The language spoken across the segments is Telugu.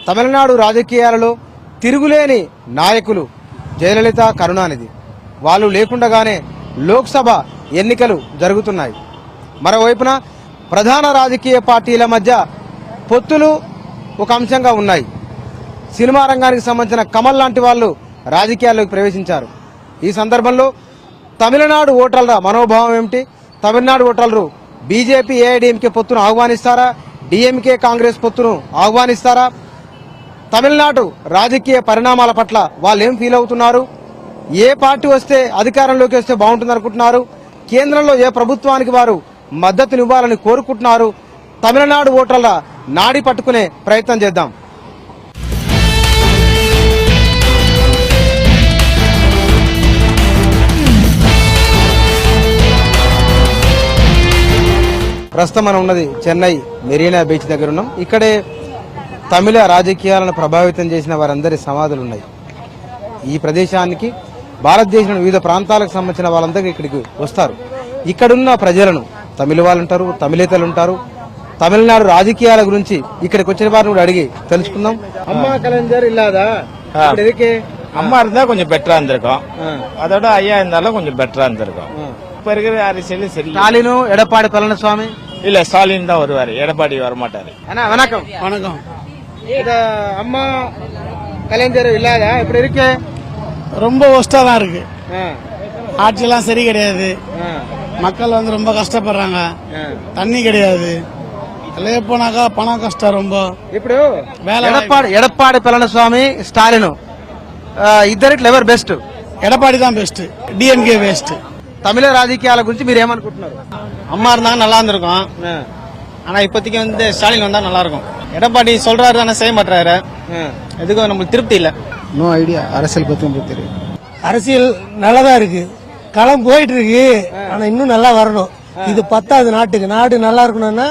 తమిళనాడు రాజకీయాలలో తిరుగులేని నాయకులు జయలలిత, కరుణానిధి. వాళ్ళు లేకుండానే లోక్సభ ఎన్నికలు జరుగుతున్నాయి. మరోవైపున ప్రధాన రాజకీయ పార్టీల మధ్య పొత్తులు ఒక అంశంగా ఉన్నాయి. సినిమా రంగానికి సంబంధించిన కమల్ లాంటి వాళ్ళు రాజకీయాల్లోకి ప్రవేశించారు. ఈ సందర్భంలో తమిళనాడు ఓటర్ల మనోభావం ఏమిటి? తమిళనాడు ఓటర్లు బీజేపీ ఏఐడీఎంకే పొత్తును ఆహ్వానిస్తారా? డిఎంకే కాంగ్రెస్ పొత్తును ఆహ్వానిస్తారా? తమిళనాడు రాజకీయ పరిణామాల పట్ల వాళ్ళు ఏం ఫీల్ అవుతున్నారు? ఏ పార్టీ వస్తే అధికారంలోకి వస్తే బాగుంటుంది అనుకుంటున్నారు? కేంద్రంలో ఏ ప్రభుత్వానికి వారు మద్దతునివ్వాలని కోరుకుంటున్నారు? తమిళనాడు ఓటర్ల నాడి పట్టుకునే ప్రయత్నం చేద్దాం. ప్రస్తుతం మనం ఉన్నది చెన్నై మెరీనా బీచ్ దగ్గర ఉన్నాం. ఇక్కడే తమిళ రాజకీయాలను ప్రభావితం చేసిన వారందరి సమాధులు ఉన్నాయి. ఈ ప్రదేశానికి భారతదేశంలోని వివిధ ప్రాంతాలకు సంబంధించిన వాళ్ళందరూ ఇక్కడికి వస్తారు. ఇక్కడున్న ప్రజలను తమిళ వాళ్ళు ఉంటారు, తమిళేతలు ఉంటారు. తమిళనాడు రాజకీయాల గురించి ఇక్కడికి వచ్చిన వారిని కూడా అడిగి తెలుసుకుందాం. అమ్మా కலைஞர் இல்லாதா? அம்மா இருந்தா கொஞ்சம் பெட்டரா இருந்திருக்கும். அதோட ஐயா இருந்தாலும் கொஞ்சம் பெட்டரா இருந்திருக்கும். இப்ப இருக்கிற அரசியல் சரி. ஸ்டாலினோ எடப்பாடி பழனிசாமி? இல்ல, ஸ்டாலின் தான் வருவாரு, எடப்பாடி வரமாட்டாரு. அண்ணா வணக்கம். வணக்கம். அம்மா கலைஞர் இல்லாதா? இப்படி இருக்கு ரொம்ப ஒஸ்டா தான் இருக்கு. ஆட்சியெல்லாம் சரி கிடையாது. மக்கள் வந்து ரொம்ப கஷ்டப்படுறாங்க. தண்ணி கிடையாது. வெளியே போனாக்கா பணம் கஷ்டம் ரொம்ப. ఇప్పుడు ఎడప్పాడి పళనిస్వామి, స్టాలిన్ ఇద్దరిట్లో ఎవరు బెస్ట్? எடப்பாடி தான் பெஸ்ட், டிஎம்கே பெஸ்ட். తమిళ రాజకీయాల గురించి మీరు ఏమనుకుంటున్నారు? அம்மா இருந்தாங்க நல்லா இருந்திருக்கும். ஆனா இப்போதைக்கு வந்து ஸ்டாலின் வந்தா நல்லா இருக்கும். எடப்பாடி சொல்றாரு ஆனா செய்ய மாட்டாரு. எதுக்கும் நம்மளுக்கு திருப்தி இல்ல. No idea. அரசியல் பத்தி உங்களுக்கு தெரியும்? அரசியல் நல்லதா இருக்கு, களம் போயிட்டு இருக்கு. ஆனா இன்னும் நல்லா வரணும். இது பத்தாவது நாட்டுக்கு. நாடு நல்லா இருக்கணும்னா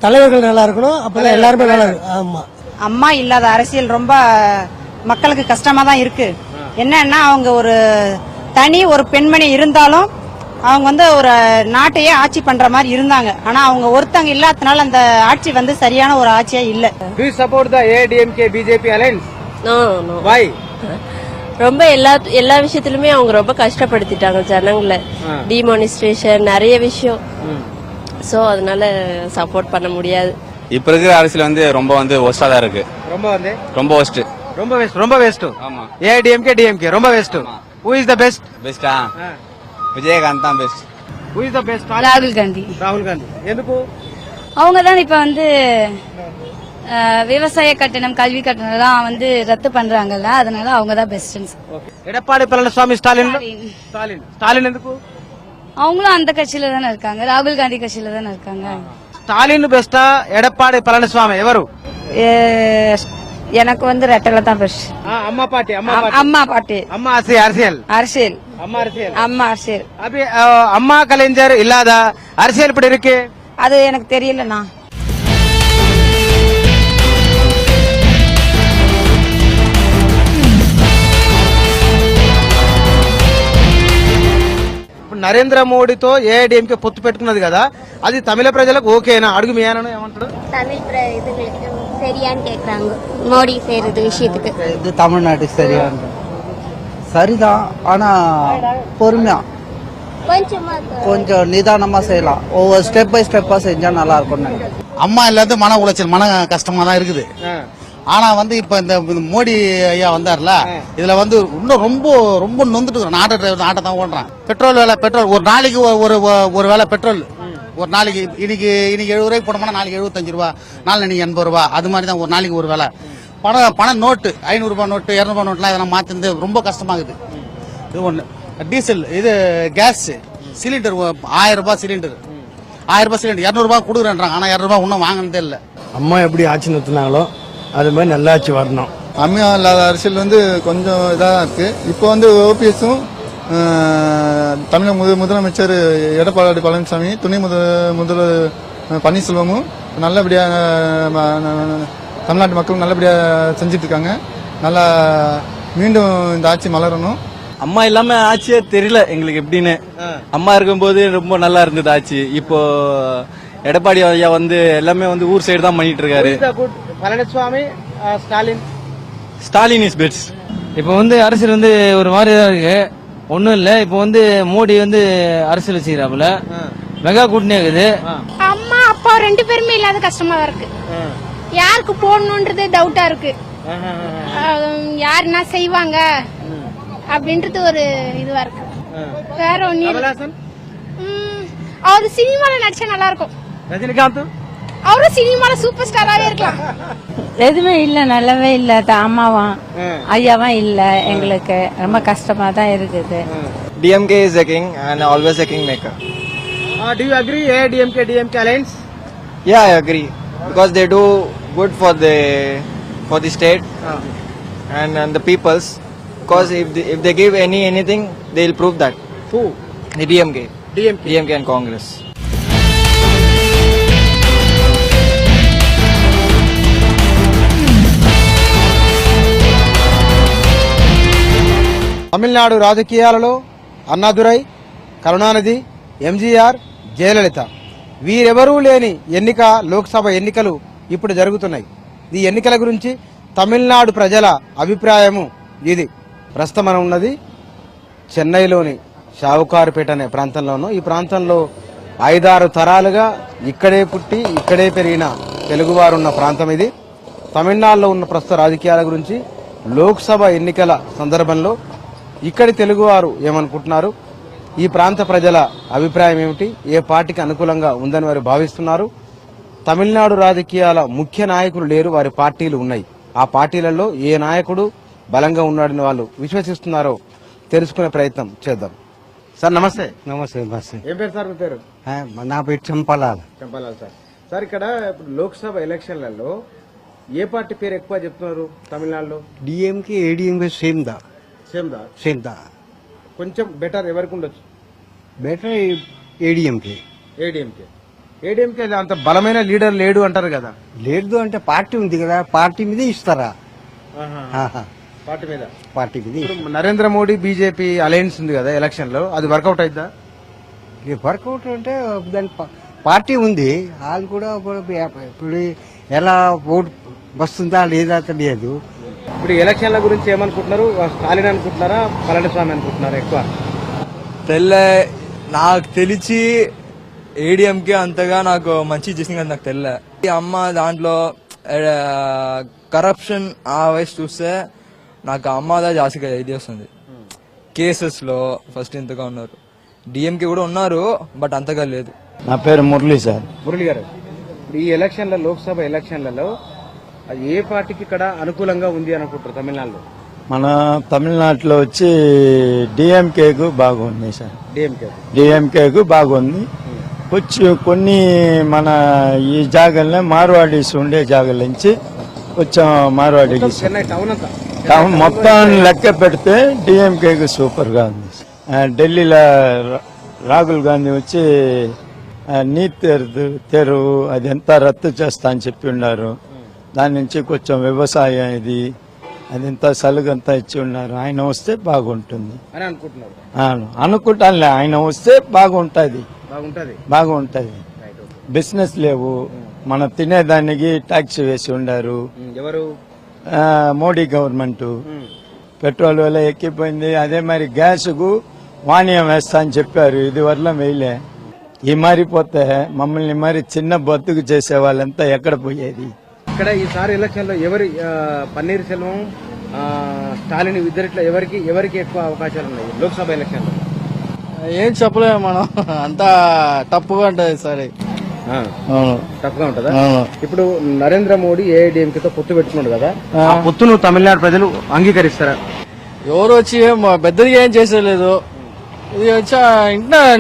தலைவர்கள் நல்லா இருக்கணும். அப்பதான் எல்லாருமே நல்லா இருக்கும். ஆமா, அம்மா இல்லாத அரசியல் ரொம்ப மக்களுக்கு கஷ்டமா தான் இருக்கு. என்னன்னா அவங்க ஒரு தனி ஒரு பெண்மணி இருந்தாலும் அவங்க வந்து ஒரு நாட்டையே ஆட்சி பண்ற மாதிரி இருந்தாங்க. ஆனா அவங்க ஒருத்தங்க இல்லாதனால அந்த ஆட்சி வந்து சரியான ஒரு ஆட்சியா இல்ல. Do you support the AIDMK BJP alliance? No, no. Why? ரொம்ப எல்லா விஷயத்திலுமே அவங்க ரொம்ப கஷ்டப்படுத்திட்டாங்க ஜனங்களை. டிமானிஸ்ட்ரேஷன் நிறைய விஷயம். சோ அதனால சப்போர்ட் பண்ண முடியாது. இப்ப இருக்கிற அரசியல் வந்து ரொம்ப ஒஸ்டா தான் இருக்கு. ரொம்ப ஒஸ்ட். ரொம்ப வேஸ்ட். ஆமா. AIDMK DMK ரொம்ப waste. Who is the best? பெஸ்டா? விஜயகாந்த் தான் best. Who is the best? ராகுல் காந்தி. ராகுல் காந்தி. ఎందుకు? அவங்க தான் இப்ப வந்து விவசாய கட்டணம், கல்வி கட்டணம் எல்லாம் வந்து ரத்து பண்றாங்கல்ல, அதனால அவங்க தான் பெஸ்ட். எடப்பாடி பழனிசாமி, ஸ்டாலின் ఎందుకు? அவங்களும் அந்த கட்சியில தானே இருக்காங்க, ராகுல் காந்தி கட்சியில தானே இருக்காங்க. ஸ்டாலின் பெஸ்டா, எடப்பாடி பழனிசாமி ఎవరు? எனக்கு வந்து ரெட்டல தான் பெஸ்ட். அம்மா பாட்டி. அம்மா அரசியல். அம்மா அரசியல். அபி அம்மா கலைஞர் இல்லாத அரசியல் இப்படி இருக்கு. அது எனக்கு தெரியலண்ணா. నరేంద్ర మోడీతో ఏఐడిఎంకే పొత్తు పెట్టుకున్నది కదా, అది తమిళ ప్రజలకు ఓకేనా? అడుగు మీ ఆయన ఏమంటారు? இதுகளுக்கு சரியான்னு கேக்குறாங்க. மோடி செய்யறது விஷயத்துக்கு இது தமிழ்நாட்டுக்கு சரியா? சரிதான், ஆனா பொறுமையா கொஞ்சம் நிதானமா செய்யலாம். ஒவ்வொரு ஸ்டெப் பை ஸ்டெப்பா செஞ்சா நல்லா இருக்கும். அம்மா இல்லாத மன உளைச்சல், மன கஷ்டமா தான் இருக்குது. ஆனா வந்து இப்ப இந்த மோடி ஐயா வந்தார்ல, இதுல வந்து இன்னும் ரொம்ப ரொம்ப நொந்துட்டு நாட்டை தான் ஓடுறான். பெட்ரோல் ஒரு நாளைக்கு ஒரு வேலை பெட்ரோல் ஒரு நாளைக்கு இன்னைக்கு 70 ரூபாய்க்கு போனோம்னா நாளைக்கு 75 ரூபா, நாளைக்கு 80 ரூபா. அது மாதிரி தான் ஒரு நாளைக்கு ஒரு வேலை. பணம் நோட்டு 500 ரூபாய் நோட்டு, 200 ரூபாய் நோட்டுலாம் இதெல்லாம் மாத்திருந்து ரொம்ப கஷ்டமாகுது. இது ஒண்ணு. டீசல், இது கேஸ் சிலிண்டர் 1000 ரூபாய் சிலிண்டர், 200 ரூபாய் கொடுக்குறேன்றாங்க. ஆனா 200 ரூபாய் இன்னும் வாங்கினதே இல்லை. அம்மா எப்படி ஆட்சி நடத்தினாங்களோ அது மாதிரி நல்லா ஆட்சி வரணும். அம்மா இல்லாத அரசியல் வந்து கொஞ்சம் இதாக இருக்கு. இப்போ வந்து ஓபிஎஸும் தமிழக முதலமைச்சர் எடப்பாடி பழனிசாமி, துணை முதல்வர் பன்னீர்செல்வமும் நல்லபடியா தமிழ்நாட்டு மக்கள் நல்லபடியா செஞ்சிட்டு இருக்காங்க. நல்லா மீண்டும் இந்த ஆட்சி மலரணும். அம்மா இல்லாம ஆட்சியே தெரியல எங்களுக்கு எப்படின்னு. அம்மா இருக்கும்போது ரொம்ப நல்லா இருந்தது ஆட்சி. இப்போ எடப்பாடி ஐயா வந்து எல்லாமே வந்து ஊர் சைடு தான் பண்ணிட்டு இருக்காரு. பழனிசாமி ஸ்டாலின்? Stalin is best. இப்போ வந்து அரசியல் வந்து ஒரு மாதிரி தான் இருக்கு. ஒன்றும் இல்லை, இப்போ வந்து மோடி வந்து அரசியல் வச்சுக்கிறாப்புல, மெகா கூட்டணி இருக்குது. அம்மா அப்பா 2 பேருமே இல்லாத கஷ்டமா தான் இருக்கு. யாருக்கு போடணும்ன்றது டவுட்டா இருக்கு. யார் என்ன செய்வாங்க அப்படின்றது ஒரு இதுவா இருக்கு. வேற ஒண்ணு. அவரு சினிமால நடிச்சா நல்லா இருக்கும். ரஜினிகாந்த் அவரும் சினிமால சூப்பர் ஸ்டாராவே இருக்கலாம். எதுவுமே இல்ல, நல்லாவே இல்ல. அம்மாவும் ஐயாவும் இல்ல, எங்களுக்கு ரொம்ப கஷ்டமா தான் இருக்குது. DMK is a king and always a king maker. Do you agree ADMK alliance? Yeah, I agree because they do good for the state and the peoples. Because if they give anything, they'll prove that. Who? The DMK and Congress. Tamil Nadu రాజకీయాలలో అన్నాదురై, కరుణానిధి, ఎంజీఆర్, జయలలిత వీరెవరూ లేని ఎన్నిక లోక్సభ ఎన్నికలు ఇప్పుడు జరుగుతున్నాయి. ఈ ఎన్నికల గురించి తమిళనాడు ప్రజల అభిప్రాయము ఇది. ప్రస్తుతం మనం ఉన్నది చెన్నైలోని షావుకారుపేట అనే ప్రాంతంలోనూ. ఈ ప్రాంతంలో 5-6 తరాలుగా ఇక్కడే పుట్టి ఇక్కడే పెరిగిన తెలుగువారు ఉన్న ప్రాంతం ఇది. తమిళనాడులో ఉన్న ప్రస్తుత రాజకీయాల గురించి లోక్సభ ఎన్నికల సందర్భంలో ఇక్కడి తెలుగువారు ఏమనుకుంటున్నారు, ఈ ప్రాంత ప్రజల అభిప్రాయం ఏమిటి, ఏ పార్టీకి అనుకూలంగా ఉందని వారు భావిస్తున్నారు. తమిళనాడు రాజకీయాల ముఖ్య నాయకులు లేరు, వారి పార్టీలు ఉన్నాయి. ఆ పార్టీలలో ఏ నాయకుడు బలంగా ఉన్నాడని వాళ్ళు విశ్వసిస్తున్నారో తెలుసుకునే ప్రయత్నం చేద్దాం. సార్ నమస్తే. నమస్తే. నమస్తే. ఏం పేరు సార్ మీ పేరు? నా పేరు చంపాలాల్. చంపాలాల్ సార్. సార్ ఇక్కడ ఇప్పుడు లోక్సభ ఎలక్షన్లలో ఏ పార్టీ పేరు ఎక్కువ చెప్తున్నారు తమిళనాడులో? డిఎంకే ఏడిఎంకే సేమ్ దా. కొంచెం బెటర్ ఎవరికి ఉండొచ్చు? Better ADMK. ఏడీఎంకే అంత బలమైన లీడర్ లేడు అంటారు కదా. లేదు అంటే పార్టీ ఉంది కదా, పార్టీ మీద ఇస్తారా? పార్టీ మీద ఇప్పుడు నరేంద్ర మోడీ బీజేపీ అలయన్స్ ఉంది కదా ఎలక్షన్ లో, అది వర్కౌట్ అయిద్దా? వర్కౌట్ అంటే దాని పార్టీ ఉంది, వాళ్ళు కూడా ఇప్పుడు ఎలా ఓటు వస్తుందా లేదా తెలియదు. ఇప్పుడు ఎలక్షన్ల గురించి ఏమనుకుంటున్నారు? స్టాలిన్ అనుకుంటున్నారా, పళనిస్వామి అనుకుంటున్నారా ఎక్కువ? నాకు తెలిసి ఏడిఎంకే అంతగా నాకు మంచి చేసింది కదా నాకు తెల్ల. అమ్మ దాంట్లో కరప్షన్ ఆ వయసు చూస్తే నాకు అమ్మదా జాస్తిగా ఇది వస్తుంది. కేసెస్ లో ఫస్ట్ ఇంతగా ఉన్నారు, డిఎంకే కూడా ఉన్నారు బట్ అంతగా లేదు. నా పేరు మురళి సార్. మురళి గారు, ఇప్పుడు ఈ ఎలక్షన్ల లోక్సభ ఎలక్షన్లలో అది ఏ పార్టీకి ఇక్కడ అనుకూలంగా ఉంది అనుకుంటారు తమిళనాడులో? మన తమిళనాడులో వచ్చి డిఎంకేకు బాగుంది సార్. డిఎంకేకు బాగుంది. కొంచెం కొన్ని మన ఈ జాగల్నే మార్వాడీస్ ఉండే జాగల నుంచి కొంచెం మార్వాడీకి చెన్నై టౌన్ అంతా మొత్తం లెక్క పెడితే డిఎంకేకు సూపర్ గా ఉంది. ఢిల్లీలో రాహుల్ గాంధీ వచ్చి నీట్ తెరువు అదంతా రద్దు చేస్తా అని చెప్పి ఉన్నారు. దాని నుంచి కొంచెం వ్యవసాయం ఇది అదంతా సలుగంతా ఇచ్చి ఉన్నారు. ఆయన వస్తే బాగుంటుంది అనుకుంటానులే. ఆయన వస్తే బాగుంటది. బిజినెస్ లేవు, మనం తినేదానికి ట్యాక్స్ వేసి ఉండారు. ఎవరు? మోడీ గవర్నమెంట్. పెట్రోల్ విల ఎక్కిపోయింది. అదే మరి గ్యాస్ కు వాణ్యం వేస్తా అని చెప్పారు, ఇది వల్ల వేయలే. ఈ మారిపోతే మమ్మల్ని మరి చిన్న బతుకు చేసే వాళ్ళంతా ఎక్కడ పోయేది? ఇక్కడ ఈసారి ఎలక్షన్ లో ఎవరి పన్నీర్ సెల్వం, స్టాలిన్ ఇద్దరిట్లో ఎవరికి ఎక్కువ అవకాశాలు ఉన్నాయి లోక్సభ ఎలక్షన్ లో? ఏం చెప్పలేము మనం, అంతా టఫ్గా ఉంటది సరే. టఫ్గా ఉంటుందా? ఇప్పుడు నరేంద్ర మోడీ ఏఐడిఎంకేతో పొత్తు పెట్టుకున్నాడు కదా, ఆ పొత్తును తమిళనాడు ప్రజలు అంగీకరిస్తారా? ఎవరు వచ్చి పెద్దదిగా ఏం చేసేలేదు. ఇది వచ్చా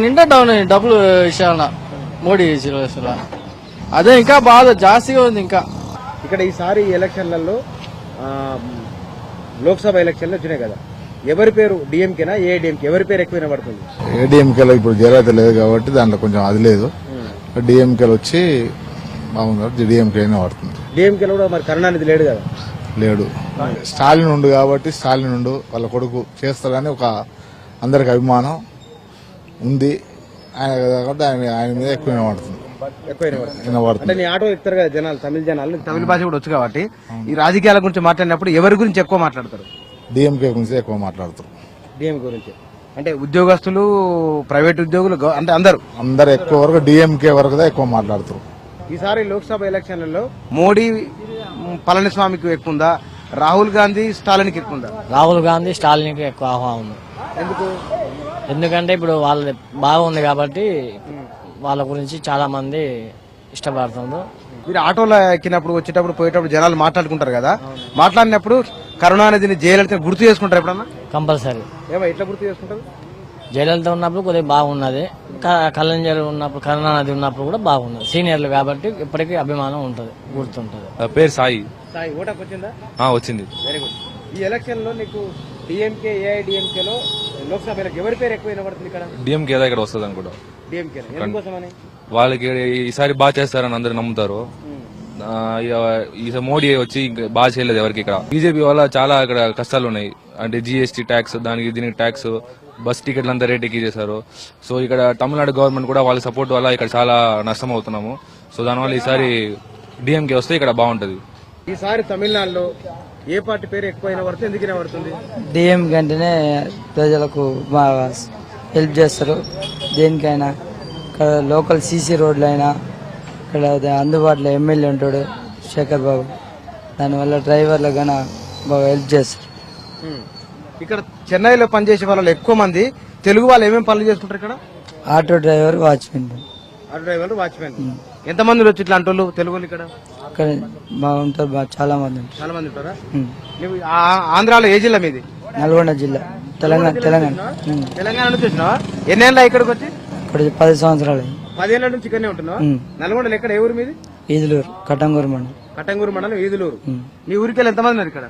నిండా డౌన్ డబ్బులు విషయాల మోడీ విషయాల అదే ఇంకా బాధ జాస్తిగా ఉంది. ఇంకా ఇక్కడ ఈసారి ఎలక్షన్లలో లోక్సభ ఎలక్షన్లు వచ్చినాయి కదా, ఎవరి పేరు డిఎంకేనా ఏఐడిఎంకే ఎవరి పేరు ఎక్కువ పడుతుంది? ఏడీఎంకేలో ఇప్పుడు జరగత లేదు కాబట్టి దాంట్లో కొంచెం అది లేదు. డిఎంకేలో వచ్చి బాగుంది, డిఎంకేనే పడుతుంది. డిఎంకేలో కూడా మరి కరుణానిధి లేడు కదా? లేడు. స్టాలిన్ ఉండు కాబట్టి స్టాలిన్ ఉండు వాళ్ళ కొడుకు చేస్తారని ఒక అందరికి అభిమానం ఉంది. ఆయన కాబట్టి ఆయన మీద ఎక్కువ పడుతుంది. ఎక్కువ వినబడుతుంది. వినబడుతుంది. అంటే నీ ఆటో ఎక్కుతారు కదా జనాలు, తమిళ జనాలు, నీకు తమిళ భాష కూడా వచ్చు కాబట్టి ఈ రాజకీయాల గురించి మాట్లాడినప్పుడు ఎవరి గురించి ఎక్కువ మాట్లాడతారు? డిఎంకే గురించి ఎక్కువ మాట్లాడుతారు. డిఎం గురించి అంటే ఉద్యోగస్తులు, ప్రైవేట్ ఉద్యోగులు, అంటే అందరు ఎక్కువ వరకు డిఎంకే వరకు ఎక్కువ మాట్లాడుతారు. ఈసారి లోక్సభ ఎలక్షన్లలో మోడీ పళనిస్వామికి ఎక్కువ ఉందా, రాహుల్ గాంధీ స్టాలిన్కి ఎక్కువ ఉందా? రాహుల్ గాంధీ స్టాలిన్కి ఎక్కువ ఆహ్వానం ఉంది. ఎందుకు? ఎందుకంటే ఇప్పుడు వాళ్ళ బాగుంది కాబట్టి వాళ్ళ గురించి చాలా మంది ఇష్టపడుతున్నారు. మీరు ఆటోలో ఎక్కినప్పుడు, వచ్చేటప్పుడు, పోయేటప్పుడు జనాలు మాట్లాడుకుంటారు కదా, మాట్లాడినప్పుడు కరుణానిధిని, జయలలిత గుర్తు చేసుకుంటారు ఎప్పుడన్నా? కంపల్సరీ. ఏమో ఎట్లా గుర్తు చేసుకుంటారు? జయలలిత ఉన్నప్పుడు కొద్దిగా బాగున్నది, కళ్యాణ్ ఉన్నప్పుడు, కరుణానిధి ఉన్నప్పుడు కూడా బాగున్నది. సీనియర్లు కాబట్టి ఇప్పటికీ అభిమానం ఉంటుంది, గుర్తుంటది. పేరు సాయి. సాయి ఓటకు వచ్చిందా? వచ్చింది. Very good. ఈ ఎలక్షన్ లో నీకు డిఎంకే, ఏఐడిఎంకే లో లోక్సభ ఎవరి పేరు ఎక్కువ వినబడుతుంది ఇక్కడ? డిఎంకే ఇక్కడ వస్తుంది అనుకుంటా. డిఎంకే ఎందుకోసమని? వాళ్ళకి ఈసారి బాగా చేస్తారని అందరు నమ్ముతారు. ఈ మోడీ వచ్చి బాగా చేయలేదు ఎవరికి. ఇక్కడ బీజేపీ వల్ల చాలా ఇక్కడ కష్టాలు ఉన్నాయి. అంటే జిఎస్టీ ట్యాక్స్, దానికి దీనికి ట్యాక్స్, బస్ టికెట్లు అంతా రేట్ ఎక్కించేశారు. సో ఇక్కడ తమిళనాడు గవర్నమెంట్ కూడా వాళ్ళ సపోర్ట్ వల్ల ఇక్కడ చాలా నష్టం అవుతున్నాము. సో దానివల్ల ఈసారి డిఎంకే వస్తే ఇక్కడ బాగుంటది. ఈసారి తమిళనాడులో ఏ పార్టీ పేరు ఎక్కువ వినబడుతుంది, ఎందుకు వినబడుతుంది? డిఎంకే అంటేనే ప్రజలకు బాగా హెల్ప్ చేస్తారు. దేనికైనా ఇక్కడ లోకల్ సీసీ రోడ్లు అయినా ఇక్కడ అందుబాటులో ఎమ్మెల్యే ఉంటాడు శేఖర్ బాబు, దానివల్ల డ్రైవర్లకు గానా బాగా హెల్ప్ చేస్తారు. ఇక్కడ చెన్నైలో పనిచేసే వాళ్ళు ఎక్కువ మంది తెలుగు వాళ్ళు ఏమేమి పనులు చేసుకుంటారు ఇక్కడ? Auto driver, watchmen. Auto driver, watchmen. ఎంతమంది వచ్చి ఇట్లా అంటోళ్ళు తెలుగు వాళ్ళు ఇక్కడ? ఇక్కడ బాగుంటారు, చాలా మంది ఉంటారు. చాలా మంది ఉంటారా? నువ్వు ఆంధ్రాలో ఏ జిల్లా మీది? నల్గొండ జిల్లా, తెలంగాణ. తెలంగాణ నుంచి వచ్చినావా? ఎన్నేళ్ళ ఇక్కడికి వచ్చి? ఇక్కడ 10 సంవత్సరాలు. 10 ఏళ్ల నుంచి ఇక్కడనే ఉంటున్నావా? నల్గొండలో ఎక్కడ? ఏ ఊరు మీది? ఈదులూరు, కట్టంగూరు మండలం. కట్టంగూరు మండలం, ఈదులూరు. మీ ఊరికి వెళ్ళి ఎంతమంది ఉన్నారు ఇక్కడ?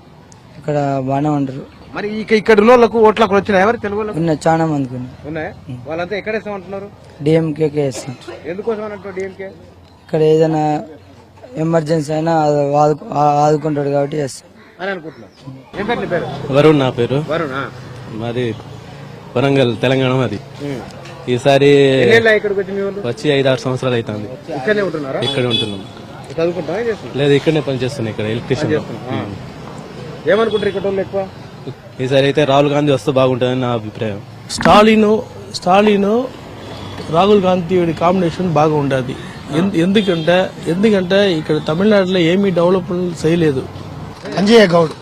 ఇక్కడ బాగానే ఉంటారు. మరి ఇక్కడ ఉన్న వాళ్ళకు ఓట్లు అక్కడ వచ్చినాయి ఎవరు తెలుగు వాళ్ళకు? ఉన్నాయి, చాలా మందికి ఉన్నాయా? వాళ్ళంతా ఎక్కడ వేస్తామంటున్నారు? డిఎంకేకే వేస్తాం. ఎందుకోసం అన్నట్టు డిఎంకే? ఇక్కడ ఏదైనా ఎమర్జెన్సీ అయినా ఆదుకుంటాడు కాబట్టి వేస్తాం అని అనుకుంటున్నాను. ఏం పేరు నీ పేరు? వరుణ్. నా పేరు వరుణ్. మాది వరంగల్, తెలంగాణ. మాది ఈసారి ఇక్కడికి వచ్చి మీ వాళ్ళు వచ్చి 5-6 సంవత్సరాలు అవుతుంది. ఇక్కడనే ఉంటున్నారా? ఇక్కడ ఉంటున్నాం. చదువుకుంటా? లేదు, ఇక్కడనే పనిచేస్తున్నాం, ఇక్కడ ఎలక్ట్రీషియన్. ఏమనుకుంటారు ఇక్కడ వాళ్ళు ఎక్కువ? ఈసారి అయితే రాహుల్ గాంధీ వస్తే బాగుంటుందని నా అభిప్రాయం. స్టాలిన్ రాహుల్ గాంధీ కాంబినేషన్ బాగా ఉండదు. ఎందుకంటే ఇక్కడ తమిళనాడులో ఏమీ డెవలప్మెంట్ చేయలేదు. అంజయ్య గౌడ్.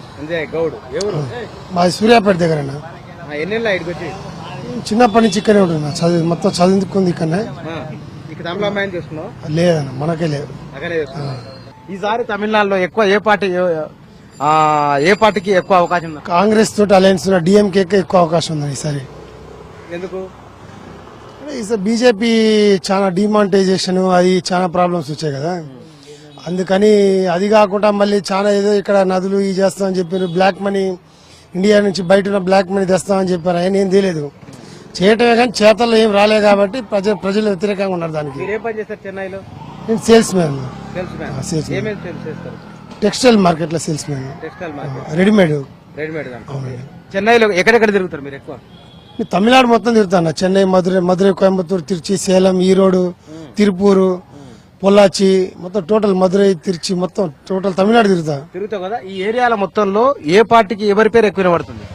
ఎవరు? మాది సూర్యాపేట దగ్గర. ఎన్నేళ్ళ ఇక్కడికి వచ్చి? చిన్నప్పటి నుంచి ఇక్కడే ఉంటున్నా, మొత్తం చదువుకుంది ఇక్కడనే. ఇక్కడ తమిళ అమ్మాయిని చూస్తున్నావు? లేదన్న, మనకే లేదు. ఈసారి తమిళనాడులో ఎక్కువ ఏ పార్టీకి ఎక్కువ అవకాశం ఉంది? కాంగ్రెస్ తోటి అలయన్స్ ఉన్న డిఎంకే ఎక్కువ అవకాశం ఉంది ఈసారి. ఎందుకు? ఈసారి బీజేపీ చాలా డిమానిటైజేషన్, అది చాలా ప్రాబ్లమ్స్ వచ్చాయి కదా, అందుకని. అది కాకుండా మళ్ళీ చాలా ఏదో ఇక్కడ నదులు ఈ చేస్తామని చెప్పారు, బ్లాక్ మనీ ఇండియా నుంచి బయట ఉన్న బ్లాక్ మనీ తెస్తామని చెప్పారు. ఆయన ఏం తెలియదు, చేయటమే కానీ చేతల్లో ఏం రాలేదు కాబట్టి ప్రజలు వ్యతిరేకంగా ఉన్నారు దానికి. ఏం పని చేస్తారు చెన్నైలో? నేను సేల్స్ మ్యాన్. టెక్స్టైల్ మార్కెట్ లో సేల్స్ మ్యాన్. రెడీమేడ్. చెన్నైలో ఎక్కడెక్కడ తిరుగుతారు మీరు ఎక్కువ? తమిళనాడు మొత్తం తిరుగుతాను. చెన్నై, మధురై, కోయంబత్తూరు, తిరుచి, సేలం, ఈరోడు, తిరుపూరు, పొల్లాచి, మొత్తం టోటల్ మధురై, తిరుచి, మొత్తం టోటల్ తమిళనాడు తిరుగుతావు కదా. ఈ ఏరియాల మొత్తంలో ఏ పార్టీకి ఎవరి పేరు ఎక్కువ వినబడుతుంది?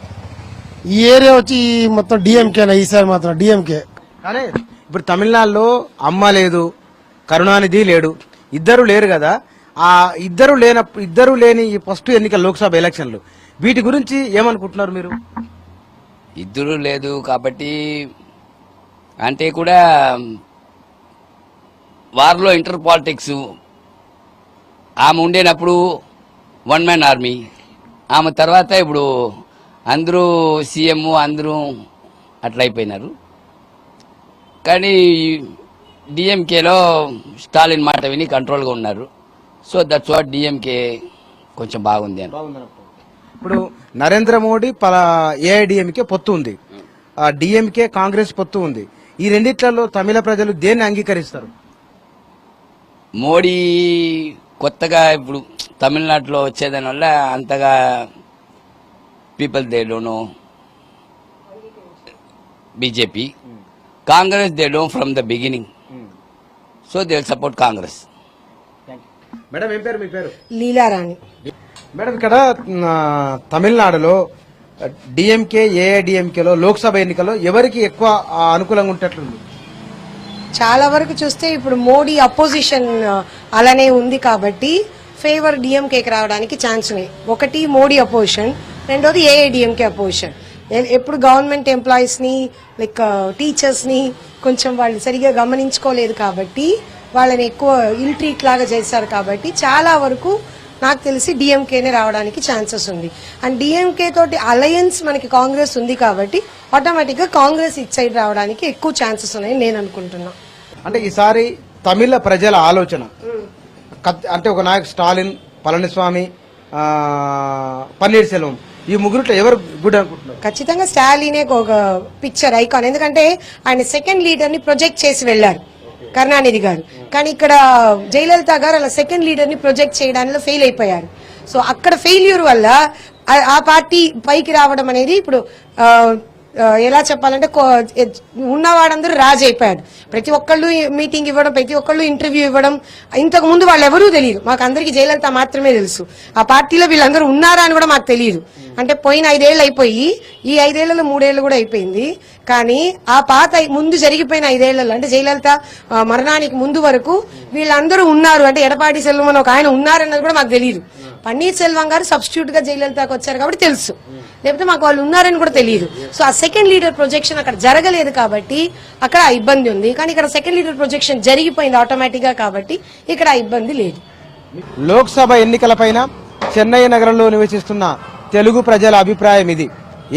ఈ ఏరియా వచ్చి మొత్తం డిఎంకే. ఈసారి మాత్రం డిఎంకే. కానీ ఇప్పుడు తమిళనాడులో అమ్మ లేదు, కరుణానిధి లేడు, ఇద్దరు లేరు కదా. ఆ ఇద్దరు లేని ఈ ఫస్ట్ ఎన్నికల లోక్సభ ఎలక్షన్లు, వీటి గురించి ఏమనుకుంటున్నారు మీరు? ఇద్దరు లేదు కాబట్టి అంటే కూడా వారిలో ఇంటర్ పాలిటిక్స్. ఆమె ఉండేటప్పుడు 1 మ్యాన్ ఆర్మీ, ఆమె తర్వాత ఇప్పుడు అందరూ సీఎం, అందరూ అట్లా అయిపోయినారు. కానీ డిఎంకేలో స్టాలిన్ మాట విని కంట్రోల్గా ఉన్నారు. సో దట్స్ వాట్ డిఎంకే కొంచెం బాగుంది అని. ఇప్పుడు నరేంద్ర మోడీ ఏఐడిఎంకే పొత్తు ఉంది, డిఎంకే కాంగ్రెస్ పొత్తు ఉంది. ఈ రెండిట్లలో తమిళ ప్రజలు దేన్ని అంగీకరిస్తారు? మోడీ కొత్తగా ఇప్పుడు తమిళనాడులో వచ్చేదాని వల్ల అంతగా people they don't know BJP. Congress they don't from the beginning. So they will support Congress. Madam ఏం పేరు మీ పేరు? లీలారాణి. మేడం ఇక్కడ తమిళనాడులో డిఎంకే ఏఐడిఎంకేలో లోక్సభ ఎన్నికల్లో ఎవరికి ఎక్కువ అనుకూలంగా ఉంటట్లుంది? చాలా వరకు చూస్తే ఇప్పుడు మోడీ అపోజిషన్ అలానే ఉంది కాబట్టి ఫేవర్ డిఎంకేకి రావడానికి ఛాన్స్ ఉన్నాయి. ఒకటి మోడీ అపోజిషన్, రెండోది ఏఐడిఎంకే అపోజిషన్. ఎప్పుడు గవర్నమెంట్ ఎంప్లాయీస్ ని లైక్ టీచర్స్ ని కొంచెం వాళ్ళు సరిగా గమనించుకోలేదు కాబట్టి వాళ్ళని ఎక్కువ ఇల్ట్రీట్ లాగా చేశారు కాబట్టి చాలా వరకు నాకు తెలిసి డిఎంకేనే రావడానికి ఛాన్సెస్ ఉంది. అండ్ డిఎంకే తోటి అలయన్స్ మనకి కాంగ్రెస్ ఉంది కాబట్టి ఆటోమేటిక్ గా కాంగ్రెస్ ఇట్ సైడ్ రావడానికి ఎక్కువ ఛాన్సెస్ ఉన్నాయని నేను అనుకుంటున్నా. అంటే ఈసారి తమిళ ప్రజల ఆలోచన అంటే ఒక నాయకు స్టాలిన్, పళనిస్వామి, పన్నీర్ సెల్వం, ఈ ముగ్గురుట్లో ఎవరు గుడ్ అనుకుంటున్నారు? ఖచ్చితంగా స్టాలినే ఒక పిక్చర్ ఐకాన్. ఎందుకంటే ఆయన సెకండ్ లీడర్ ని ప్రొజెక్ట్ చేసి వెళ్లారు కరుణానిధి గారు. కానీ ఇక్కడ జయలలిత గారు అలా సెకండ్ లీడర్ ని ప్రొజెక్ట్ చేయడానికి ఫెయిల్ అయిపోయారు. సో అక్కడ ఫెయిల్యూర్ వల్ల ఆ పార్టీ పైకి రావడం అనేది ఇప్పుడు ఎలా చెప్పాలంటే ఉన్నవాడందరూ రాజు అయిపోయాడు. ప్రతి ఒక్కళ్ళు మీటింగ్ ఇవ్వడం, ప్రతి ఒక్కళ్ళు ఇంటర్వ్యూ ఇవ్వడం. ఇంతకు ముందు వాళ్ళు ఎవరూ తెలియదు, మాకు అందరికి జయలలిత మాత్రమే తెలుసు. ఆ పార్టీలో వీళ్ళందరూ ఉన్నారా అని కూడా మాకు తెలియదు. అంటే పోయిన 5 ఏళ్ళు అయిపోయి ఈ 5 ఏళ్లలో 3 ఏళ్లు కూడా అయిపోయింది. కానీ ఆ పాత ముందు జరిగిపోయిన 5 ఏళ్లలో అంటే జయలలిత మరణానికి ముందు వరకు వీళ్ళందరూ ఉన్నారు. అంటే ఎడపాటి సెల్వం అని ఒక ఆయన ఉన్నారన్నది కూడా మాకు తెలియదు. పన్నీర్ సెల్వం గారు సబ్స్టిట్యూట్ గా జయలలితకు వచ్చారు కాబట్టి తెలుసు, లేకపోతే మాకు వాళ్ళు ఉన్నారని కూడా తెలియదు. సో ఆ సెకండ్ లీడర్ ప్రొజెక్షన్ అక్కడ జరగలేదు కాబట్టి అక్కడ ఆ ఇబ్బంది ఉంది. కానీ ఇక్కడ సెకండ్ లీడర్ ప్రొజెక్షన్ జరిగిపోయింది ఆటోమేటిక్ గా కాబట్టి ఇక్కడ ఆ ఇబ్బంది లేదు. లోక్సభ ఎన్నికలపైన చెన్నై నగరంలో నివసిస్తున్న తెలుగు ప్రజల అభిప్రాయం ఇది.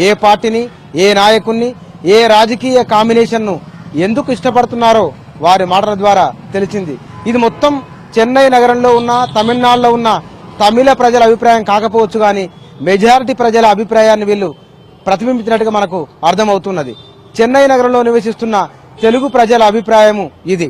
ఏ పార్టీని, ఏ నాయకుణ్ణి, ఏ రాజకీయ కాంబినేషన్ ను ఎందుకు ఇష్టపడుతున్నారో వారి మాటల ద్వారా తెలిసింది. ఇది మొత్తం చెన్నై నగరంలో ఉన్న, తమిళనాడులో ఉన్న తమిళ ప్రజల అభిప్రాయం కాకపోవచ్చు కానీ మెజారిటీ ప్రజల అభిప్రాయాన్ని వీళ్ళు ప్రతిబింబించినట్టుగా మనకు అర్థమవుతున్నది. చెన్నై నగరంలో నివసిస్తున్న తెలుగు ప్రజల అభిప్రాయము ఇది.